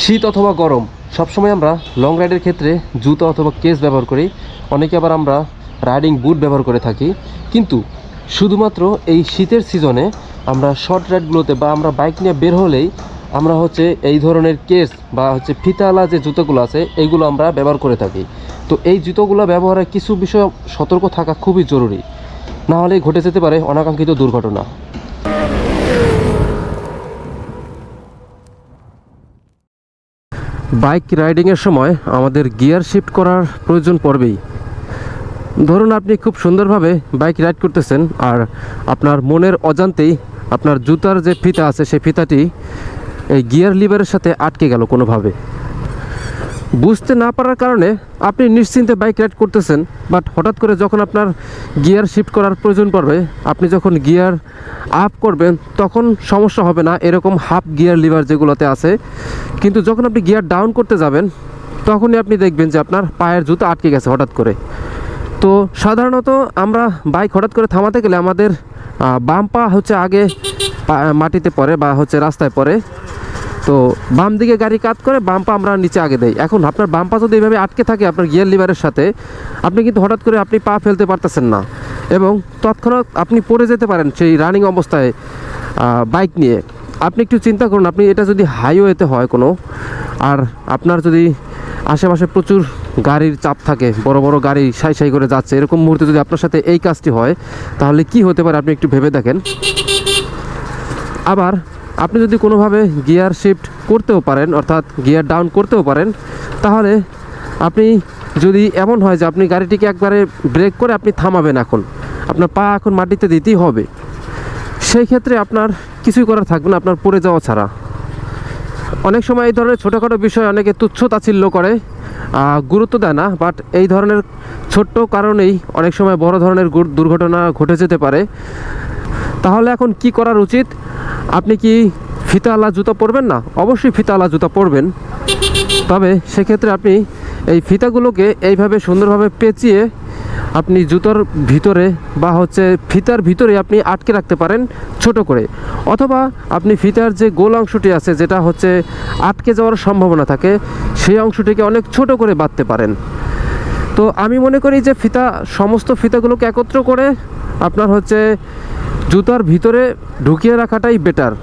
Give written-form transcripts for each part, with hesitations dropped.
শীত অথবা গরম সবসময় আমরা লং রাইডের ক্ষেত্রে জুতা অথবা কেস ব্যবহার করি, অনেকে আবার আমরা রাইডিং বুট ব্যবহার করে থাকি। কিন্তু শুধুমাত্র এই শীতের সিজনে আমরা শর্ট রাইডগুলোতে বা আমরা বাইক নিয়ে বের হলেই আমরা এই ধরনের কেস বা ফিতাওয়ালা যে জুতোগুলো আছে এইগুলো আমরা ব্যবহার করে থাকি। তো এই জুতোগুলো ব্যবহারে কিছু বিষয় সতর্ক থাকা খুবই জরুরি, না হলে ঘটে যেতে পারে অনাকাঙ্ক্ষিত দুর্ঘটনা। বাইক রাইডিংয়ের সময় আমাদের গিয়ার শিফট করার প্রয়োজন পড়বেই। ধরুন আপনি খুব সুন্দরভাবে বাইক রাইড করতেছেন আর আপনার মনের অজান্তেই আপনার জুতার যে ফিতা আছে সেই ফিতাটি এই গিয়ার লিভারের সাথে আটকে গেল কোনোভাবে। বুঝতে না পারার কারণে আপনি নিশ্চিন্তে বাইক রাইড করতেছেন, বাট হঠাৎ করে যখন আপনার গিয়ার শিফট করার প্রয়োজন পড়বে, আপনি যখন গিয়ার আপ করবেন তখন সমস্যা হবে না, এরকম হাফ গিয়ার লিভার যেগুলোতে আছে। কিন্তু যখন আপনি গিয়ার ডাউন করতে যাবেন তখনই আপনি দেখবেন যে আপনার পায়ের জুতা আটকে গেছে হঠাৎ করে। তো সাধারণত আমরা বাইক হঠাৎ করে থামাতে গেলে আমাদের বাম পা আগে মাটিতে পড়ে বা রাস্তায় পড়ে। তো বাম দিকে গাড়ি কাত করে বাম পা আমরা নিচে আগে দেই। এখন আপনার বাম পা যদি এইভাবে আটকে থাকে আপনার গিয়ার লিভারের সাথে, আপনি কিন্তু হঠাৎ করে আপনি পা ফেলতে পারতেছেন না এবং তৎক্ষণাৎ আপনি পড়ে যেতে পারেন সেই রানিং অবস্থায় বাইক নিয়ে। আপনি একটু চিন্তা করুন, আপনি এটা যদি হাইওয়েতে হয় কোনো, আর আপনার যদি আশেপাশে প্রচুর গাড়ির চাপ থাকে, বড় বড় গাড়ি সাই সাই করে যাচ্ছে, এরকম মুহূর্তে যদি আপনার সাথে এই কাজটি হয় তাহলে কি হতে পারে আপনি একটু ভেবে দেখেন। আবার আপনি যদি কোনোভাবে গিয়ার শিফট করতেও পারেন, অর্থাৎ গিয়ার ডাউন করতেও পারেন, তাহলে আপনি যদি এমন হয় যে আপনি গাড়িটিকে একবারে ব্রেক করে আপনি থামাবেন, এখন আপনার পা এখন মাটিতে দিতেই হবে, সেই ক্ষেত্রে আপনার কিছুই করার থাকবে না আপনার পড়ে যাওয়া ছাড়া। অনেক সময় এই ধরনের ছোটোখাটো বিষয় অনেকে তুচ্ছ তাচ্ছিল্য করে, গুরুত্ব দেয় না, বাট এই ধরনের ছোট্ট কারণেই অনেক সময় বড় ধরনের দুর্ঘটনা ঘটে যেতে পারে। তাহলে এখন কি করার উচিত? আপনি কি ফিতাওয়ালা জুতা পরবেন না? অবশ্যই ফিতাওয়ালা জুতা পরবেন, তবে সেক্ষেত্রে আপনি এই ফিতাগুলোকে এইভাবে সুন্দরভাবে পেঁচিয়ে আপনি জুতোর ভিতরে বা ফিতার ভিতরে আপনি আটকে রাখতে পারেন ছোট করে, অথবা আপনি ফিতার যে গোল অংশটি আছে যেটা আটকে যাওয়ার সম্ভাবনা থাকে সেই অংশটিকে অনেক ছোট করে বাঁধতে পারেন। তো আমি মনে করি যে সমস্ত ফিতাগুলোকে একত্র করে আপনার জুতার ভিতরে ঢুকিয়ে রাখাটাই বেটার।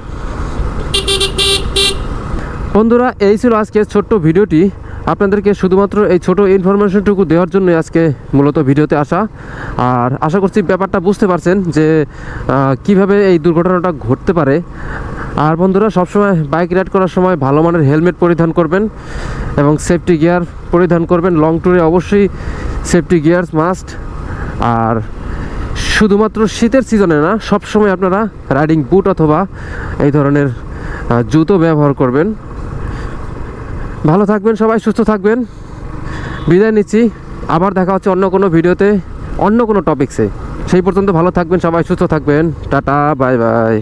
বন্ধুরা, এই ছিল আজকে ছোট্ট ভিডিওটি। আপনাদেরকে শুধুমাত্র এই ছোট ইনফরমেশনটুকু দেওয়ার জন্য আজকে মূলত ভিডিওতে আসা। আর আশা করছি ব্যাপারটা বুঝতে পারছেন যে কিভাবে এই দুর্ঘটনাটা ঘটতে পারে। আর বন্ধুরা, সবসময় বাইক রাইড করার সময় ভালো মানের হেলমেট পরিধান করবেন এবং সেফটি গিয়ার পরিধান করবেন। লং ট্যুরে অবশ্যই সেফটি গিয়ার মাস্ট। আর শুধুমাত্র শীতের সিজনে না, সবসময় আপনারা রাইডিং বুট অথবা এই ধরনের জুতো ব্যবহার করবেন। ভালো থাকবেন সবাই, সুস্থ থাকবেন। বিদায় নিচ্ছি, আবার দেখা হচ্ছে অন্য কোনো ভিডিওতে, অন্য কোনো টপিকসে। সেই পর্যন্ত ভালো থাকবেন সবাই, সুস্থ থাকবেন। Tata, bye bye.